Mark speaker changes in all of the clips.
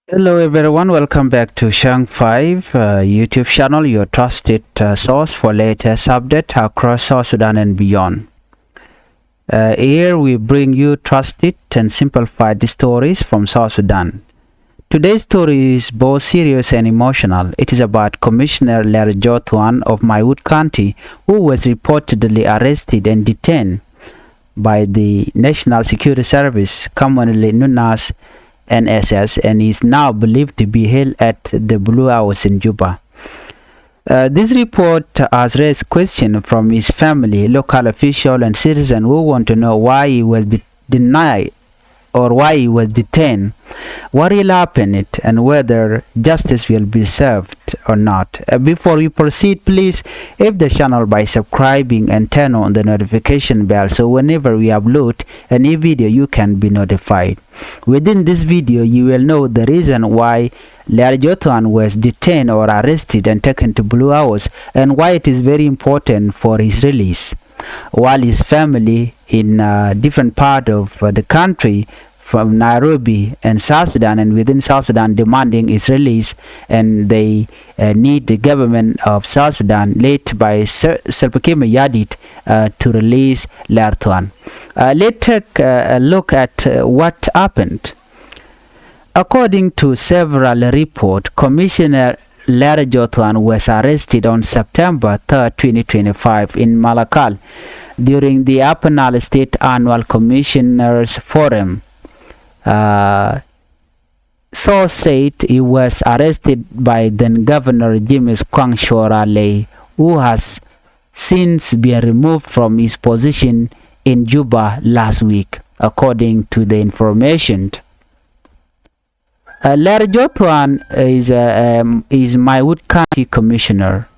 Speaker 1: Hello everyone, welcome back to Changfied YouTube channel, your trusted source for latest update across South Sudan and beyond. Here we bring you trusted and simplified stories from South Sudan. Today's story is both serious and emotional. It is about Commissioner Ler of Maiwut County, who was reportedly arrested and detained by the National Security Service, commonly known as NSS, and is now believed to be held at the Blue House in Juba. This report has raised questions from his family, local officials, and citizens who want to know why he was denied or why he was detained, what really happened, and whether justice will be served or not. Before we proceed, please help the channel by subscribing and turn on the notification bell so whenever we upload a new video you can be notified. Within this video you will know the reason why Ler was detained or arrested and taken to Blue House and why it is very important for his release, while his family in different part of the country from Nairobi and South Sudan and within South Sudan demanding his release, and they need the government of South Sudan led by Salva Kiir Mayardit to release Ler. Let's take a look at what happened. According to several reports, Commissioner Ler was arrested on September 3, 2025 in Malakal during the Upper Nile State Annual Commissioners Forum. Source said he was arrested by then Governor James Koang, who has since been removed from his position in Juba last week, according to the information. Ler is Maiwut County Commissioner.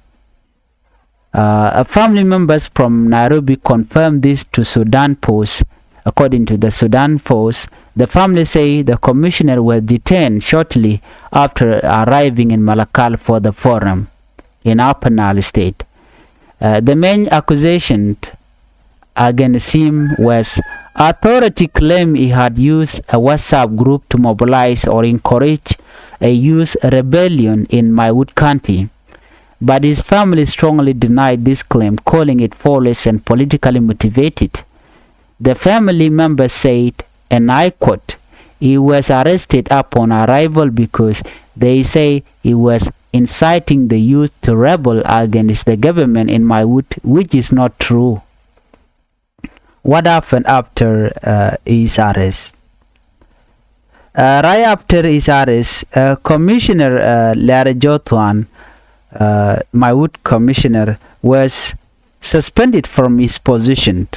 Speaker 1: Family members from Nairobi confirmed this to Sudan Post. According to the Sudan Post, the family say the commissioner was detained shortly after arriving in Malakal for the forum in Upper Nile State. The main accusation against him was authority claimed he had used a WhatsApp group to mobilize or encourage a youth rebellion in Maiwut County. But his family strongly denied this claim, calling it false and politically motivated. The family members said, and I quote, he was arrested upon arrival because they say he was inciting the youth to rebel against the government in Maiwut, which is not true. What happened after his arrest? Right after his arrest, Commissioner Ler Maiwut Commissioner, was suspended from his position.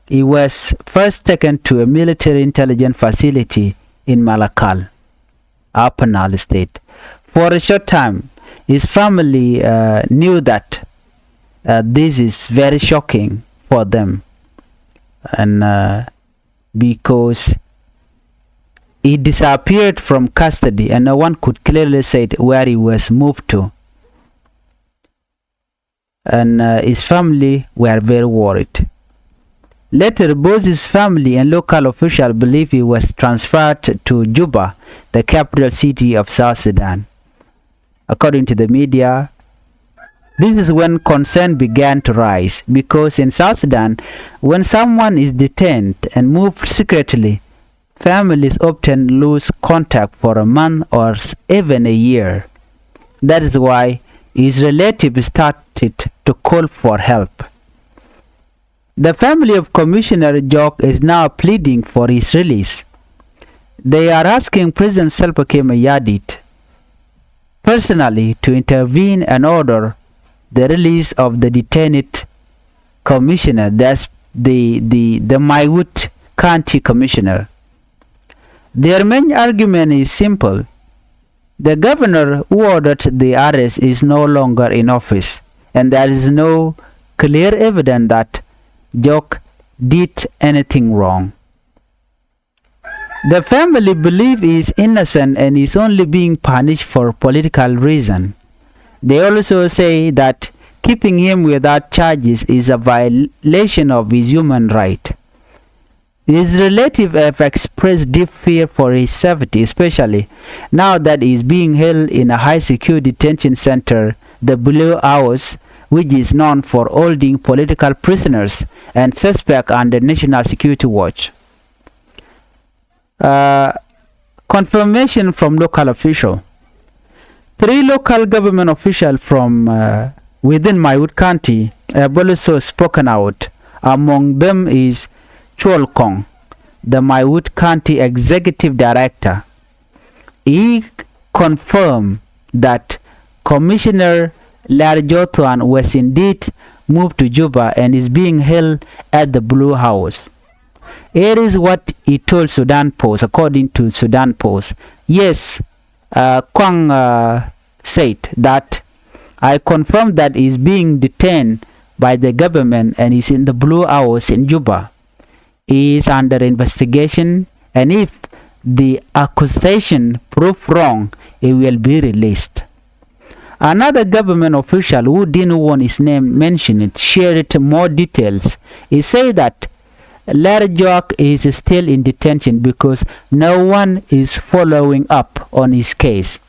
Speaker 1: He was first taken to a military intelligence facility in Malakal, Upper Nile State. For a short time, his family knew that this is very shocking for them, and because he disappeared from custody and no one could clearly say where he was moved to, and his family were very worried. Later, both his family and local officials believe he was transferred to Juba, the capital city of South Sudan. According to the media, this is when concern began to rise, because in South Sudan, when someone is detained and moved secretly, families often lose contact for a month or even a year. That is why his relatives started to call for help. The family of Commissioner Joack is now pleading for his release. They are asking President Salva Kiir Mayardit personally to intervene and order the release of the detained commissioner, that's the Maiwut County Commissioner. Their main argument is simple. The governor who ordered the arrest is no longer in office, and there is no clear evidence that Joack did anything wrong. The family believe he is innocent and is only being punished for political reason. They also say that keeping him without charges is a violation of his human right. His relatives have expressed deep fear for his safety, especially now that he is being held in a high-security detention center, the Blue House, which is known for holding political prisoners and suspects under National Security Watch. Confirmation from local official. 3 local government officials from within Maiwut County have also spoken out. Among them is Koang, the Maiwut County Executive Director. He confirmed that Commissioner Ler was indeed moved to Juba and is being held at the Blue House. Here is what he told Sudan Post, according to Sudan Post. Yes, Koang said that I confirm that he is being detained by the government and is in the Blue House in Juba. He is under investigation, and if the accusation proved wrong, he will be released. Another government official who didn't want his name mentioned shared more details. He said that Ler joack is still in detention because no one is following up on his case.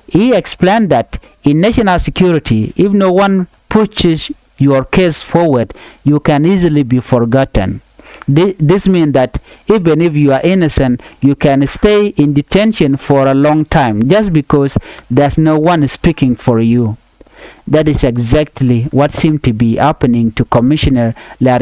Speaker 1: He explained that in national security, if no one pushes your case forward, you can easily be forgotten. This means that even if you are innocent, you can stay in detention for a long time just because there's no one speaking for you. That is exactly what seemed to be happening to Commissioner Ler.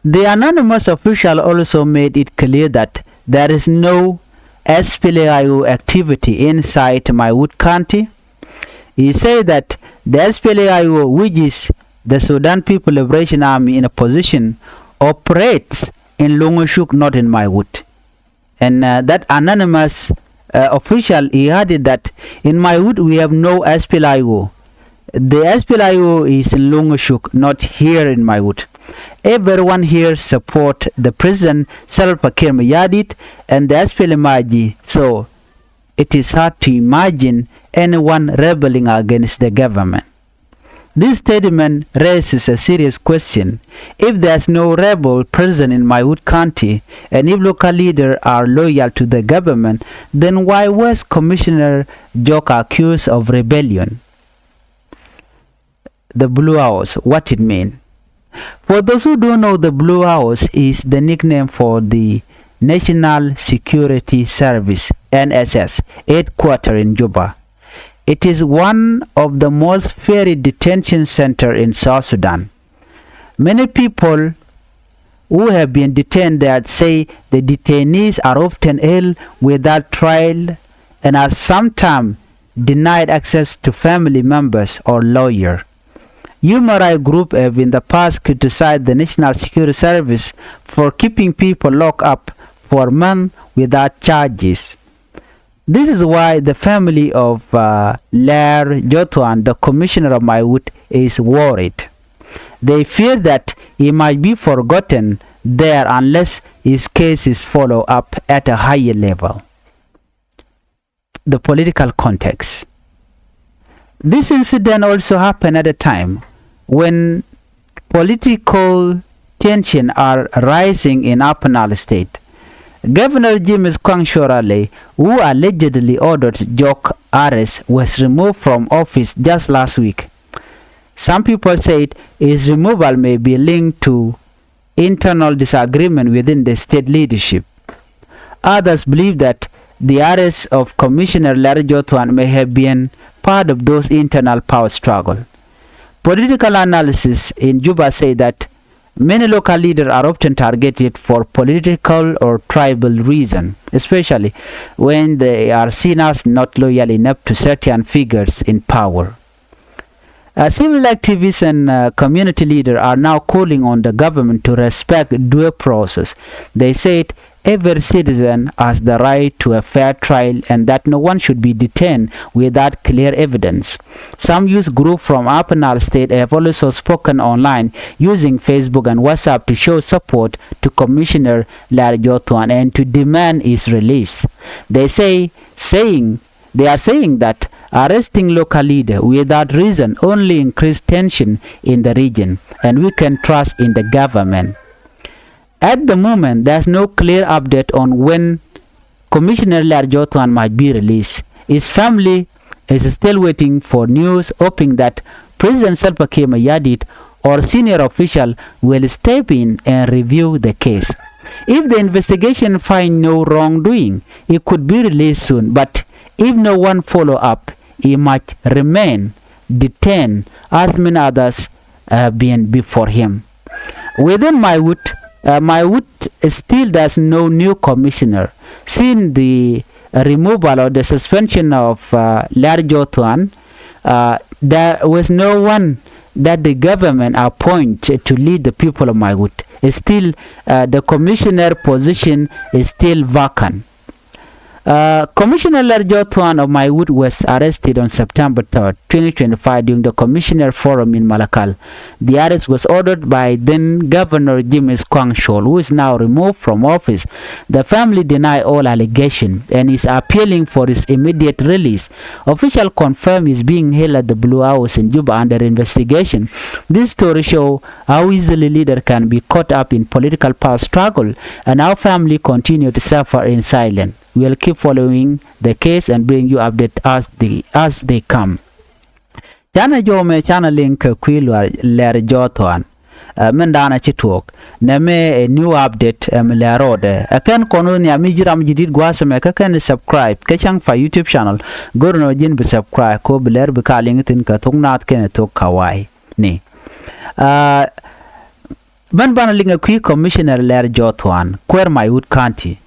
Speaker 1: The anonymous official also made it clear that there is no SPLAIO activity inside Maiwut County. He said that the SPLAIO, which is the Sudan People Liberation Army in a position, operates in Longashuk, not in Maiwut. And that anonymous official, he added that in Maiwut we have no SPLAIO. The SPLAIO is in Longashuk, not here in Maiwut. Everyone here support the President Salva Kiir Mayardit and the SPLMIG, so it is hard to imagine anyone rebelling against the government. This statement raises a serious question. If there's no rebel present in Maiwut County, and if local leaders are loyal to the government, then why was Commissioner joack accused of rebellion? The Blue House, what it means? For those who don't know, the Blue House is the nickname for the National Security Service, NSS, headquarters in Juba. It is one of the most feared detention centers in South Sudan. Many people who have been detained there say the detainees are often held without trial and are sometimes denied access to family members or lawyers. Human rights groups have in the past criticized the National Security Service for keeping people locked up for months without charges. This is why the family of Ler, the commissioner of Maiwut, is worried. They fear that he might be forgotten there unless his case is followed up at a higher level. The political context. This incident also happened at a time when political tensions are rising in Upper Nile State. Governor James Koang, who allegedly ordered joack arrest, was removed from office just last week. Some people said his removal may be linked to internal disagreement within the state leadership. Others believe that the arrest of Commissioner Ler may have been part of those internal power struggle. Political analysis in Juba say that many local leaders are often targeted for political or tribal reasons, especially when they are seen as not loyal enough to certain figures in power. Civil activists and community leaders are now calling on the government to respect due process. They said every citizen has the right to a fair trial and that no one should be detained without clear evidence. Some youth groups from Upper Nile State have also spoken online using Facebook and WhatsApp to show support to Commissioner Ler and to demand his release. They are saying that arresting local leaders without reason only increase tension in the region, and we can trust in the government. At the moment, there's no clear update on when Commissioner Ler Jotuan might be released. His family is still waiting for news, hoping that President Salva Kiir Mayardit or senior official will step in and review the case. If the investigation finds no wrongdoing, he could be released soon, but if no one follow up, he might remain detained as many others have been before him. Within Maiwut still there's no new commissioner. Since the removal or the suspension of Ler Jotuan, there was no one that the government appointed to lead the people of Maiwut. Still, the commissioner position is still vacant. Commissioner Ler Jotuan of Maiwut was arrested on September 3rd, 2025 during the Commissioner Forum in Malakal. The arrest was ordered by then Governor James Koang, who is now removed from office. The family denied all allegations and is appealing for his immediate release. Officials confirm he is being held at the Blue House in Juba under investigation. This story shows how easily leader can be caught up in political power struggle and how family continue to suffer in silence. We'll keep following the case and bring you updates as they come. Chana jome chana link kwilwa Ler Jotuan. Mendana chitok. Neme a new update lerode. Akan kono ni amijiram jidid gwasame kakan subscribe. Kachang fa YouTube channel. Goro no jin be subscribe ko beler be kalingitin ka tungnat kene tok kawai. Ni. Man bana linga kwi Commissioner Ler Jotuan. Kwer Maiwut County.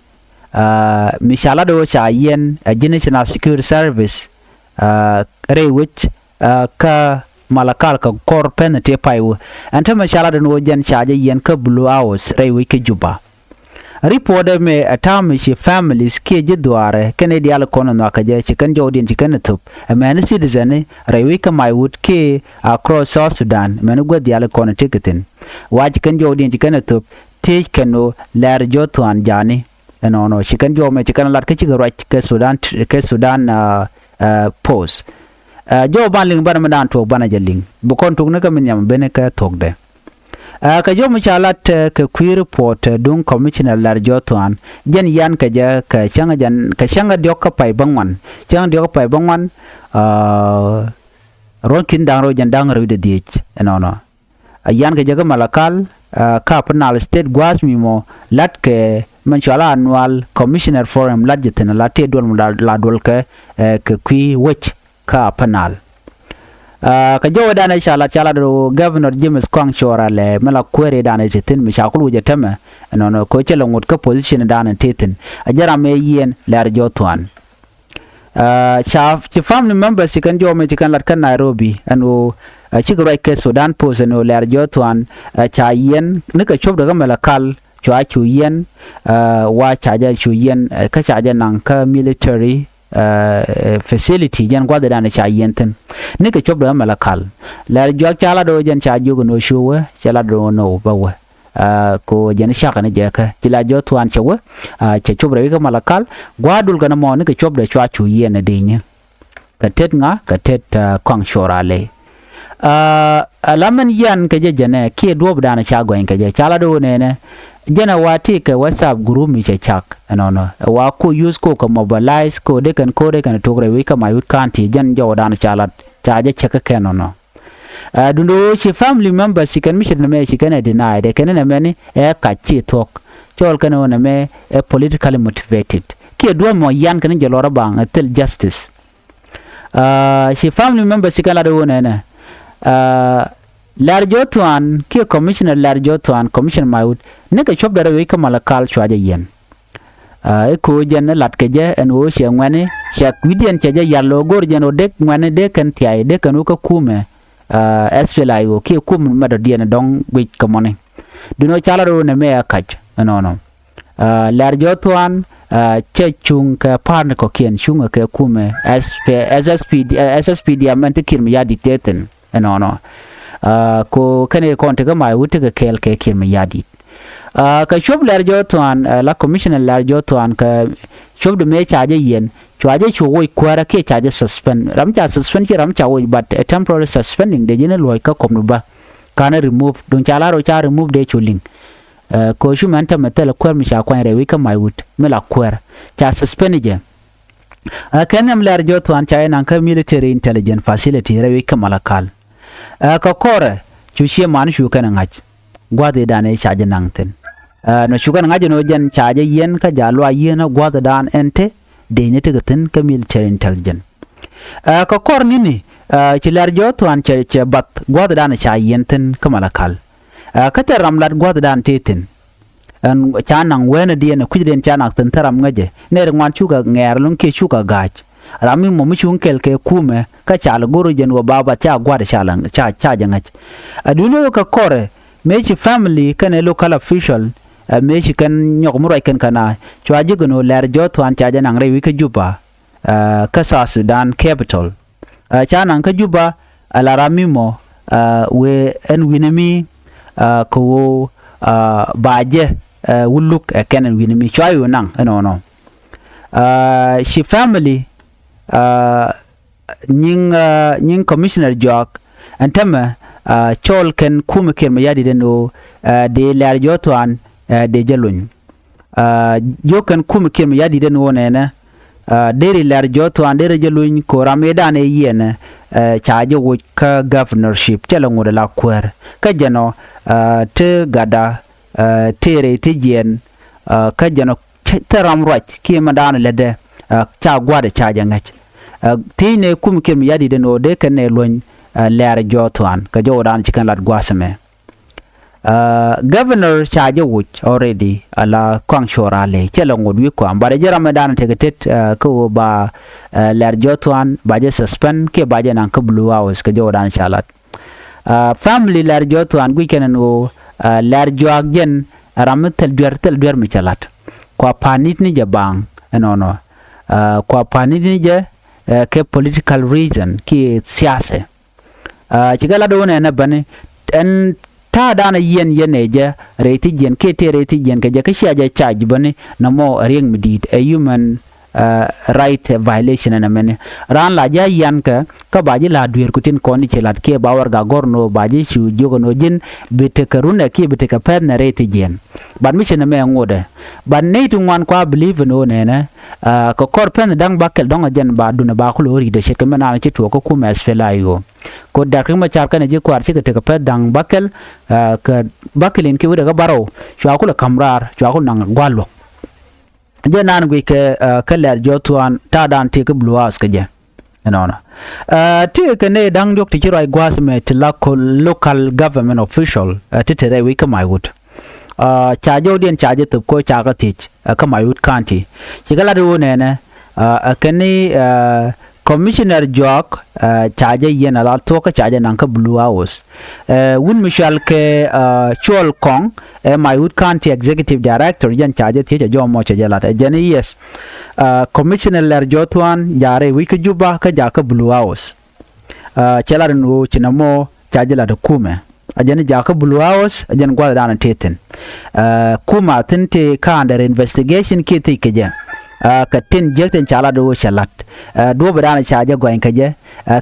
Speaker 1: Mishala do cha yen National Security Service rewich ka malakal ka kor penete paiwu anta mishala do jen cha yen ka Blue House rewich ke Juba report me atam shi families ke jidware Canadian kono no ka je chikan jodin chikan tup a man citizen rewich ka Maiwut ke across South Sudan menu go dial kono ticketin wa chikan jodin chikan tup take kano Ler Jotuan jani no chicken jo me chicken lat ke right ke Sudan post jo banling ban madan to bana jaling bu kon tuk ne ka minyam bene ka tok de ka jo mu chalat ke qui report dung Commissioner Ler Jotuan jen yan ka ja ka changa diok ka pai bangwan changa diok pai bangwan ron kin dang ro jan dang ro de dich no yan ka ja ka malakal ka penal state gwas mimo lat ke manchala annual Commissioner Forum ladjetin latte dol la dol ke kui wech ka penal ka jo dana chala do Governor James Koang le mala kwere dana titin mi shakulu jetame no ko chelo ngot ka position dana titin ajara me yen Ler Jotuan cha family members kan jo me kan lat kan Nairobi anu chigro ke Sudan post no Ler Jotuan cha yen ne ka chob daga malakal chua chu yen wa chaja chu yen ka chaja nang ka military facility jan gwa da na cha yen tin ne ka chob da malakal Ler jo chala do jan cha ju no shuwa chala do no bawa ko jan shaka ne je ka Ler Jotuan chawa cha chob ra ka malakal gwa dul kana mo ne ka chob da chua chu yen de nya ka tet nga ka tet Koang le alaman yan ka je jane ki do da na cha gwen ka je chala do ne jana wati ka WhatsApp group mi chak no wa ko use ko ka mobilize ko de kan togre wi ka Maiwut County jan jo dan chalat chaje cheka kenono dundo chi family members kan mission me chi kan deny de kan na meni ka chi talk chol kan wona me politically motivated ki do mo yan kan je lora bang till justice chi family members kan la do wona na Ler Jotuan ki Commissioner Ler Jotuan Commissioner Maiwut ne ka chob dara wi ka malakal chwaje yen ko jen lat ke je en wo she ngwane shak widian che je yallo gor jen odek ngwane de kan tiai de kan ka kume SPLIO ki kum mado dien dong wi ka mone duno chala ro ne me akaj no Ler Jotuan che chung ka pan ko kien chung ka kume SSPD amante kirmi ya diteten no ko kane konte ga Maiwut ga kel ke kirmi ya dit ka chob Ler Jotuan la Commissioner Ler Jotuan ka chob de me chaje yen chaje chuoi kwara ke chaje suspend ram ki ram cha woi but a temporary suspending de jene loy ka komno ba kana remove don chala ro cha remove de chuling ko shu man ta metela kwer mi sha kwan rewi ka Maiwut mela kwer cha suspend je kenem ler jotwan cha nan ka military intelligence facility rewi ka malakal ka kore chu she man shu kan ngach gwade dane cha je nangten no shu kan ngaj no jen cha je yen ka jalwa yen gwade dan ente de ne tegaten ka military intelligence ka kor ni ci ler jotwan cha bat gwade dan cha yenten ka malakal ka te ramlat gwade dan tetin an chanang wena diena kujden chanak tan taram ngaje ne rwan chuga nger lun ke chuga gach rami mo mi chun kel ke kume ka chal guru jen wa baba cha gwade chalang cha jangach aduno ka kore mechi family kan local official mechi kan nyok murai kan kana chwaji gono ler jotwan cha janang rewi ka juba ka South Sudan capital chanang ka juba ala rami mo we en winemi ko baje wuluk kenen winimi chayu nang no she family ning commissioner joack antama chol ken kumeker mayadi deno de lar jotwan de jalun jokan kumeker mayadi deno nena deri lar jotwan de jalun ko ramedane yene chaje wo ka governorship telango de la kwer ka jano te gada tere te jen ka jano teram right ki madana lede cha gwade cha jangach tine kum kim yadi de no de kan ne lon ler jotwan ka jodan chikan lat gwasame governor cha je wuch already ala kwang shorale chelongo wi ko ambare jara madana tegetet ko ba ler jotwan ba je suspend ke ba je nan ka blue hours ka jodan chalat family ler jotwan gwi kenan o ler joag jen ram tel duer mi chalat kwa panit ni jabang no kwa panit ni je ke political reason ki siase chigala do ne na bane en ta dana yen je reti jen ke te reti jen ke je ka shaje charge bane namo ring midit a human right violation na mene ran la ja yan ka baji la duer kutin koni chelat ke bawar ga gorno baji shu jogo no jin bete karuna ke bete ka pen na reti jen ban mi chene me ngode ban ne tu wan kwa believe no ne na ko kor pen dang bakel dong jen ba duna ba ko lori de sheke mena ci to ko kuma esfela yo ko dakri ma char kana je kwar ci ka pen dang bakel ka bakelin ke wuda ga baro shu akula kamrar shu akul nang gwalo je nan gwi ke ler jotwan ta dan te ke blue house ke je no te ke ne dang dok ti roi gwas me ti local government official ti tere wi ka Maiwut cha jo den cha je tup ko cha ka tich ka Maiwut county ti kala do ne ke ni commissioner joack chaje yen ala to ka chaje nan ka blue house wun michal ke chuol Koang Maiwut county executive director yen chaje ti jo mo chaje la jeni yes commissioner ler jotwan jare wi ka juba ka ja ka blue house chelar no chinamo chaje la de kume ajeni ja ka blue house ajen gwa dana teten kuma tinte ka under investigation ki ti ke je ka tin jekten chala do shalat do badana chaje goin kaje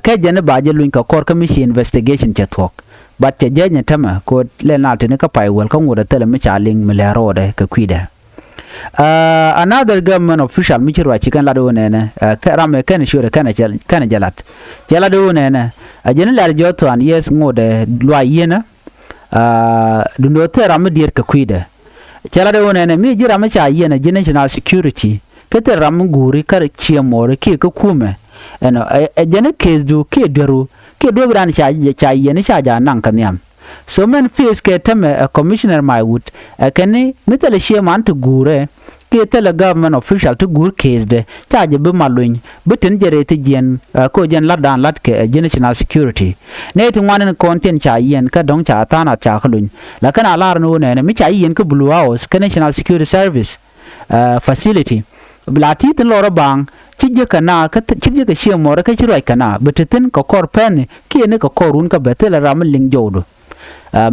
Speaker 1: ka jene baje luin ka kor commission investigation chetok but te jenya tama ko lenal tin ka pai wel ka ngoda tele mi chaling milero de ka kwide another government official mi chirwa chikan la do ne ka rame kan shure kana jalat jala do ne ajene la jotwan yes ngode lwa yena dundo tera mi dir ka kwide jala do ne mi jira ma cha yena national security kete ram guri kar chiemore ke ka kume eno jene kezu ke deru ke do bran cha yene cha ja nan kan yam so men face ke tame commissioner Maiwut kene mitale sheman to gure ke tele government official to gur case de cha je be maluñ bitin jere te jen ko jen ladan lat ke national security ne to wanen content cha yen ka dong cha tana cha khluñ la kana lar no ne mi cha yen ka blue house ka national security service facility blati tin loro bang chije kana ka chije ka she more ka chiroi kana betitin ko kor pen ki ne ko korun ka betel ram ling jodo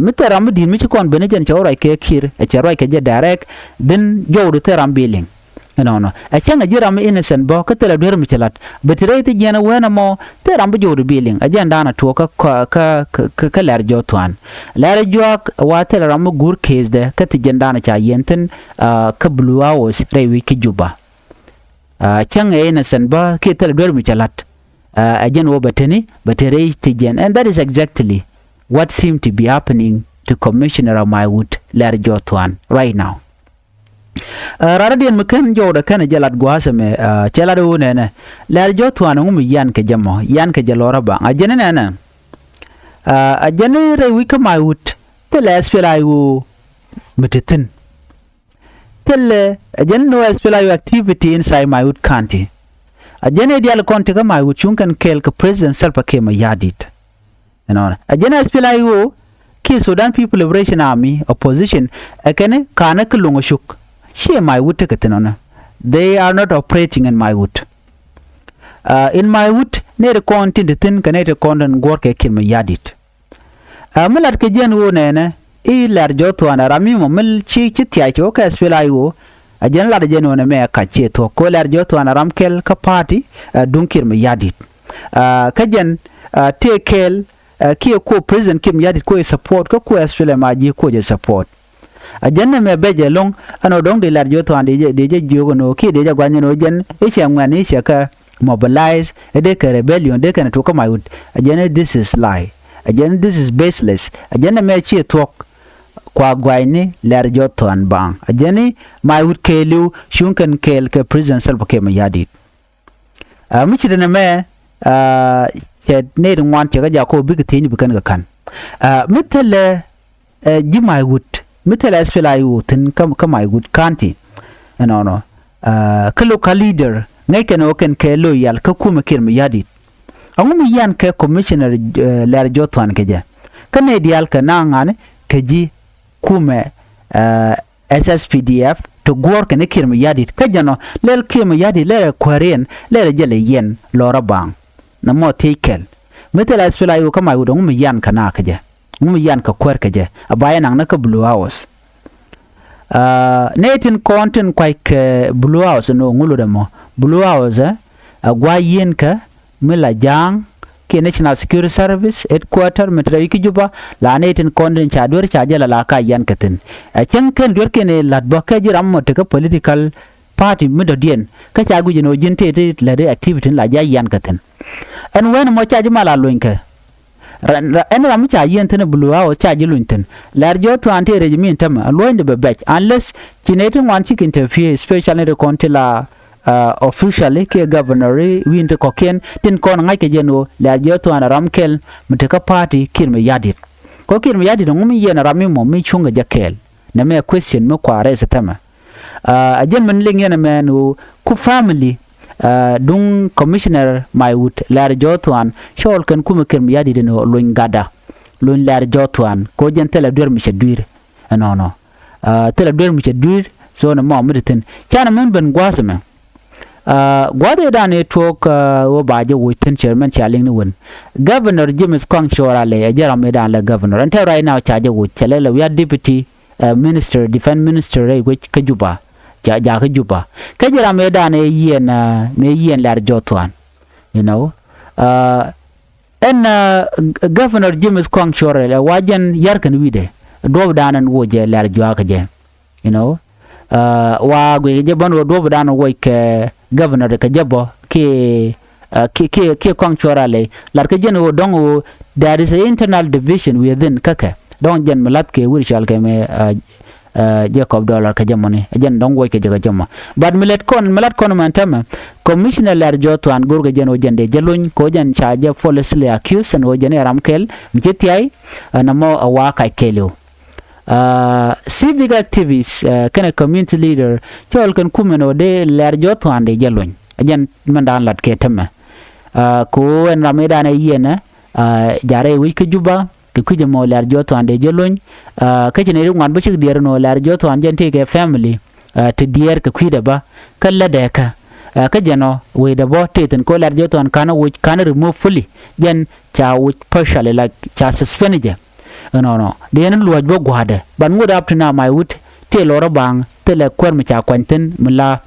Speaker 1: mitaram din mi kon benejen chawrai ke kir e chawrai ke je direct din jodo teram billing no a changa jiram innocent bo ka tela dwer michelat betire ti jena wena mo te ram bu jodu billing agenda na to ka ler jo twan ler joack wa tela ram gur case de ka ti jenda na cha yenten ka blue hours re wiki juba changa innocent ba ke tela dwer michelat again wo betene betire ti jen, and that is exactly what seemed to be happening to Commissioner Maiwut ler jo twan right now. Raradian meken joda kana jalat gwasame chelado nene ler jotwana ngum yan ke jamo yan ke jalora ba ajene nene ajene re wika Maiwut tele espelayu metitin tele ajene no espelayu activity inside Maiwut county ajene dial konti ka Maiwut chunkan kel ka president Salva Kiir yadit ajene espelayu ki Sudan People Liberation Army opposition akene kana kulungo shuk she Maiwut ketenona they are not operating in Maiwut ne de konti de tin kanete kondan gorke kirma yadit malat ke jen wo nene I lar jotwana rami mo mil chi tiya cho ka spelayo ajen la de jen wona me ka cheto ko lar jotwana ramkel ka party dun kirma yadit kajen tekel ki ko president kim yadit ko support ko spela ma ji ko je support ajanna me beje long ano dong de lar joto ande de jogo no ki de jagwanyo no jen e changwani chaka mobilize de ka rebellion de kana to ka Maiwut ajanna this is lie ajanna this is baseless ajanna me chi talk kwa gwaini lar joto an bang ajanni Maiwut kelu shunkan kel ka president Salva Kiir yadit michi de na me che ne ngwan che ga jako bi ka tini bi kan ga kan mitele ji Maiwut mitela espelayu tin ka Maiwut county no kalo ka leader ngai ken oken ke loyal ka kuma Kiir yadit angum yan ke commissioner ler jotwan ke ja kane dial ka nangane ke ji kuma SSPDF to gor ke ne Kiir yadit ka jano lel Kiir yadit le kwaren le jele yen lora bang na mo tekel mitela espelayu ka Maiwut angum yan kana ka ja yan ka kwerke je abaya nang na ka blue house netin content quite blue house no ngulu demo blue house agwa yen ka mila jang ke national security service headquarter metra yiki juba la netin content cha dor cha jala la ka yan katin chen ken dor ke ne lat ba ka jiram mo te ka political party midodien ka cha guji no jinte te la de activity la ja yan katin and when mo cha jima la loinka en ram cha yen tene blue house cha jilunten lar joto ante regimen tam aloin de bebech unless kinetin wan chik interfere especially the contila officially ke governor winte koken tin kon ngai ke jeno lar joto an ramkel muteka party Kiir yadit ko Kiir yadit ngumi yen rami mo mi chunga jakel na me question me kware setama ajen men lingen menu ku family dung commissioner Maiwut lar jotwan shol kan kuma Kiir yadit no loin gada loin lar jotwan ko jen tele dor mi cheduir no tele dor mi cheduir so na mo miditin chana men ben gwasame gwade da ne tok wo baje wutin chairman chaling ni won governor James Koang shorale ajara me da la governor until right now chaje wo chelele we are deputy minister defense minister which kajuba ja ka juba kajira me da ne yen lar jotwan you know and governor James Koang shorale wajen yarkan wide do danan wo je lar joack je you know wa gwe je bon do danan wo ke governor ka jabo ke Koang shorale lar ka jen wo dong there is an internal division within kaka don jen malat ke wir shal ke me Jacob dollar ka jamoni ajen dong wo ke jaga jama but malat kon mantama commissioner lar jotwan gorga jen o jende jelun ko jen charge falsely accused and o jen ramkel mjetiai na mo awa ka kelo civic activists kana community leader chol kan kumeno de lar jotwan de jelun ajen mandan lat ke tama ko en rameda na yena jare wi ke juba kuje mo lar jotwan de jelun ka jene ngwan bu chig dier no lar jotwan jente ke family te dier ka kwida ba kala de ka jeno we da bo teten ko lar jotwan kana which can remove fully jen cha which partially like cha suspend je no de en luaj bo gwade ban would up to now Maiwut te loro bang te le kwer mi cha kwanten mula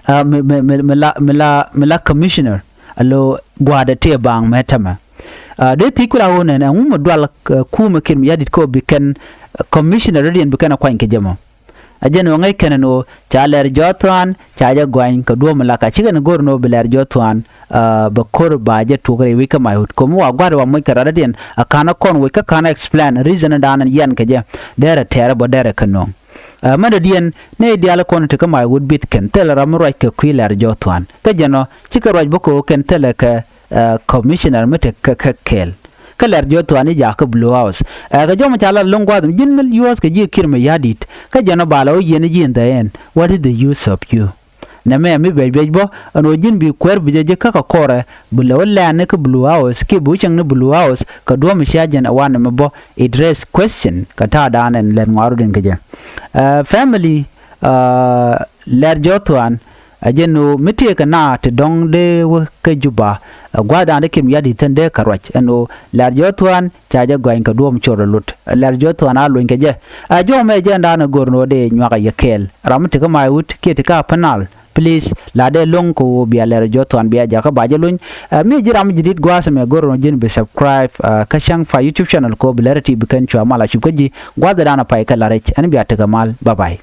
Speaker 1: mila commissioner alo gwada te bang metama de tikula wona na ngum dwal kuma kin yadit ko biken commissioner radian biken akwan ke jamo ajeno ngai kenano chaler jotwan chaja gwan ka do malaka chigan gorno beler jotwan bakor baje tukare wika Maiwut ko wa gwada wa moy karada den akana kon wika kana explain reason dan yan keje dere tere bo dere kanong mada dien ne diala kon te ka Maiwut bit ken tel ram roi ka kwiler jotwan ka jeno chika roi boko ken tel ka commissioner mete ka kel kaler jotwani ja ka blue house ka joma chala longwa dum jin mil us ka ji kirme yadit ka jeno bala o yen jin daen what is the use of you na me mi bejbo ano jin bi kwer bi je ka kore bulo wala ne ka blue house ki bu chang ne blue house ka do mi shajen awan me bo address question ka ta danen len waru den ka je family ler jotwan ajeno mitie kana te dong de ka juba gwada de kim yadi tende karwach eno ler jotwan chaja gwain ka duom choro lut ler jotwan alo ngeje ajo me je ndana gorno de nywaka yekel ramte ka Maiwut kete ka panal please la de long ko bi ler jotwan bi aja ka baje luñ mi jiram jidit gwasa me gorno jin be subscribe ka Changfied YouTube channel ko bilarati bikan chwa mala chukaji gwada dana pai ka larech an bi ataka mal bye bye